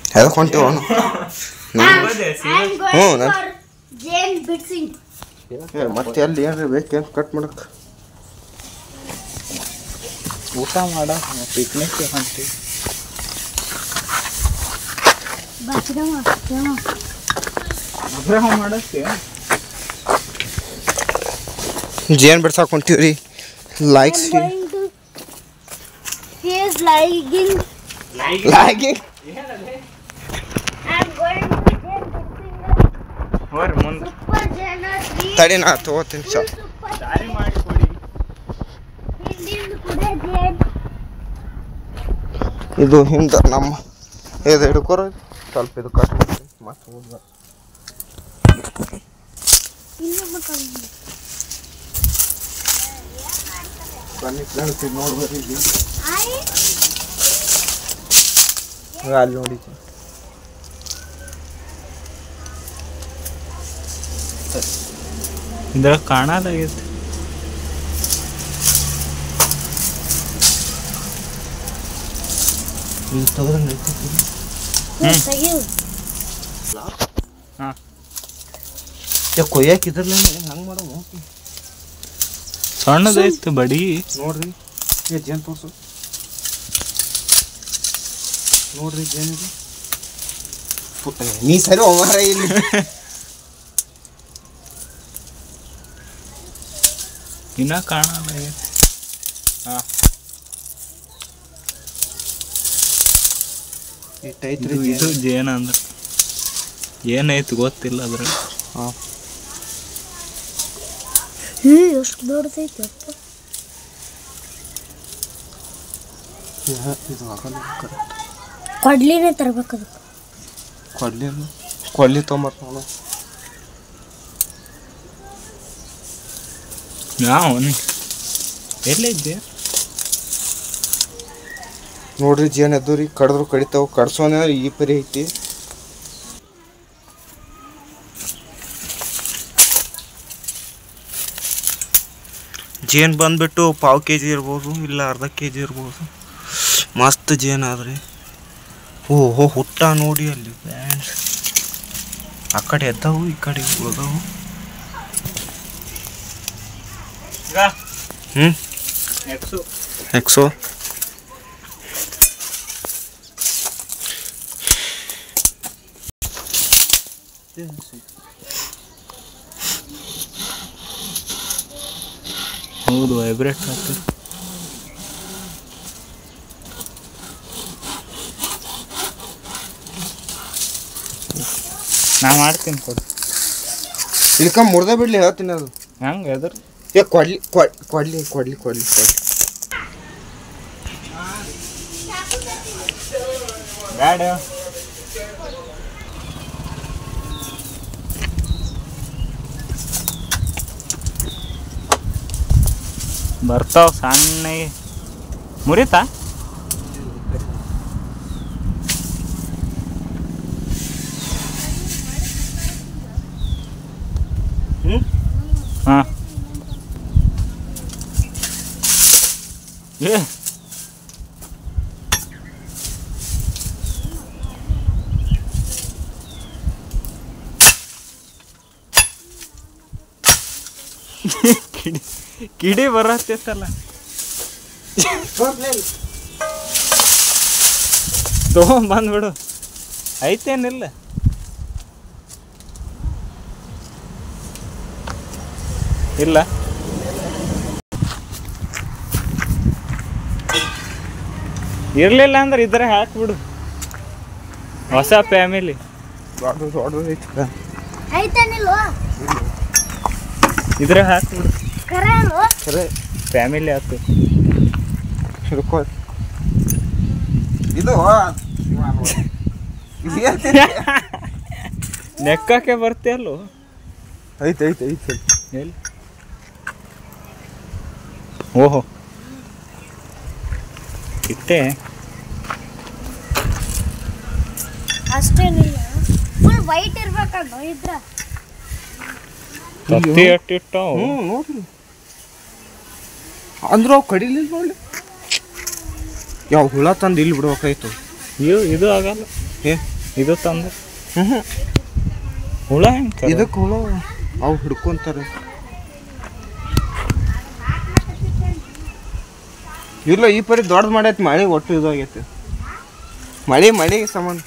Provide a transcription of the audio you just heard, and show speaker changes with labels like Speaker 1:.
Speaker 1: ಅದಕ್ಕೆ ಹೊಂಟಿವ ಮತ್ತೆ ಅಲ್ಲಿ ಏನ್ರಿ ಬೇಕೇನು ಕಟ್ ಮಾಡಕ್ಕೆ
Speaker 2: ಊಟ ಮಾಡ ಪಿಕ್ನಿಕ್ ಹೊಂಟಿ ಮಾಡಕ್ಕೆ
Speaker 1: ಜೇನ್ ಬಿಡ್ಸಕ್ಕೆ ಹೊಂಟಿವ್ರಿ ಲೈಕ್ಸ್ ಲಾಗಿಂಗ್ ತಡಿ ನಾ ತಗೋತೀನಿ ಇದು ಹಿಂದೆ ನಮ್ಮ ಇದು ಹಿಡ್ಕೊರ ಸ್ವಲ್ಪ ಇದು ಕಟ್ ಮಾಡ್ತೀನಿ ಮತ್ತೆ ಹೋದ ಬನ್ನಿ ಫ್ರೆಂಡ್ಸ್ ಇದು ನೋಡ್ಬರ್ರಿ ಅಲ್ಲಿ ನೋಡಿದ್ದೆ
Speaker 2: ಇದ್ರ ಕಾಣಲಾಗೈತಿ
Speaker 1: ಇದು ತಗೋದಂಗೆ
Speaker 2: ಹಾಂ
Speaker 1: ಕೊಯ್ಯಾಕಿದ್ರಲ್ಲ ಹಂಗೆ ಮಾಡೋ
Speaker 2: ಸಣ್ಣದೈತಿ ಬಡಿ
Speaker 1: ನೋಡ್ರಿ ಜೇನು ತೋರ್ಸು ನೋಡ್ರಿ ಜೇನಿದೆ ಪುಟ್ಟ ನೀ ಸರಿ ಒಮ್ಮಾರ ಇಲ್ಲಿ
Speaker 2: ಇನ್ನ ಕಾಣಲಾಗೈತಿ ಹಾಂ
Speaker 1: ಇಟ್ಟೈತ್ರಿ
Speaker 2: ಇದು ಜೇನ ಅಂದ್ರೆ ಏನೈತಿ ಗೊತ್ತಿಲ್ಲ ಅದ್ರ
Speaker 1: ಹಾಂ
Speaker 3: ಎಷ್ಟು ದೊಡ್ಡದೈತಿ ಅಪ್ಪ
Speaker 1: ಇದು ಆಗಲ್ಲ
Speaker 3: ಕೊಡ್ಲಿನೇ ತರ್ಬೇಕು ಅದಕ್ಕೆ
Speaker 1: ಕೊಡ್ಲಿ ತೊಗೊಂಬರ್ತ ನೋಡು
Speaker 2: ನಾವು ಎಲ್ಲಿದ್ದೆ
Speaker 1: ನೋಡ್ರಿ ಜೇನು ಎದ್ದು ರೀ ಕಡಿದ್ರು ಕಡಿತಾವ ಕಡ್ಸೋನ ಈ ಪರಿ ಐತಿ ಜೇನು ಬಂದ್ಬಿಟ್ಟು ಪಾವು ಕೆ ಜಿ ಇರ್ಬೋದು ಇಲ್ಲ ಅರ್ಧ ಕೆ ಜಿ ಇರ್ಬೋದು ಮಸ್ತ್ ಜೇನು ಆದ್ರಿ ಓಹೋ ಹುಟ್ಟ ನೋಡಿ ಅಲ್ಲಿ ಬ್ಯಾಂಡ್ ಆ ಕಡೆ ಎದ್ದವು ಈ ಕಡೆ ಉಳ್ದವು ಎಕ್ಸೋ
Speaker 2: ಹೌದು ವೈಬ್ರೇಟ್ ಆಗ್ತದೆ ನಾ ಮಾಡ್ತೀನಿ ಕೊಡಿ
Speaker 1: ಇಲ್ಕ ಮುರ್ದ ಬಿಡ್ಲಿ ಹೇಳ್ತೀನಿ ಅದು
Speaker 2: ಹೆಂಗೆ ಎದ್ರ
Speaker 1: ಕೊಡ್ಲಿ ಕೊಡ್ಲಿ ಕೊಡ್ಲಿ ಕೊಡ್ಲಿ ಕೊಡ್ಲಿ
Speaker 2: ಬ್ಯಾಡ ಬರ್ತಾವ ಸಣ್ಣಗೆ ಮುರಿತಾ ಹಾಂ ಏ ಕಿಡಿ ಬರತ್ತಲ್ಲ ತೊಗೊಂಬಂದ್ಬಿಡು ಐತೇನಿಲ್ಲ ಇಲ್ಲ ಇರ್ಲಿಲ್ಲ ಅಂದ್ರೆ ಇದ್ರೆ ಹಾಕ್ಬಿಡು ಹೊಸ ಫ್ಯಾಮಿಲಿ ಇದ್ರೆ ಹಾಕ್ಬಿಡು ಫ್ಯಾಮಿಲಿ ಆಯ್ತು
Speaker 1: ಇದು
Speaker 2: ನೆಕ್ಕಕ್ಕೆ ಬರ್ತೀಯಲ್ಲೋ
Speaker 1: ಐತೆ ಐತೆ ಐತೆ
Speaker 2: ಎಲ್ಲಿ ಓಹೋ ಇಟ್ಟೆ
Speaker 3: ಅಷ್ಟೇನಿಲ್ಲ ಫುಲ್ ವೈಟ್ ಇರ್ಬೇಕಣ್ಣ ಇದ್ರ
Speaker 2: ತತ್ತಿ ಅಟ್ಟಿಟ್ಟಾವ
Speaker 1: ನೋಡ್ರಿ ಅಂದ್ರ ಅವು ಕಡಿಲಿಲ್ಲ ನೋಡ್ಲಿ ಯಾವ ಹುಳ ತಂದು ಇಲ್ಲಿ ಬಿಡ್ಬೇಕಾಯ್ತು
Speaker 2: ಇದು ಆಗಲ್ಲ
Speaker 1: ಏ
Speaker 2: ಇದು ತಂದು
Speaker 1: ಹ್ಞೂ
Speaker 2: ಹುಳ ಹೆಂಗೆ
Speaker 1: ಇದಕ್ಕೆ ಹುಳ ಅವು ಹಿಡ್ಕೊಂತಾರೆ. ಇಲ್ಲ ಈ ಪರಿ ದೊಡ್ಡದು ಮಾಡೈತಿ ಮಳೆ ಒಟ್ಟು ಇದಾಗೈತಿ. ಮಳೆ ಸಂಬಂಧ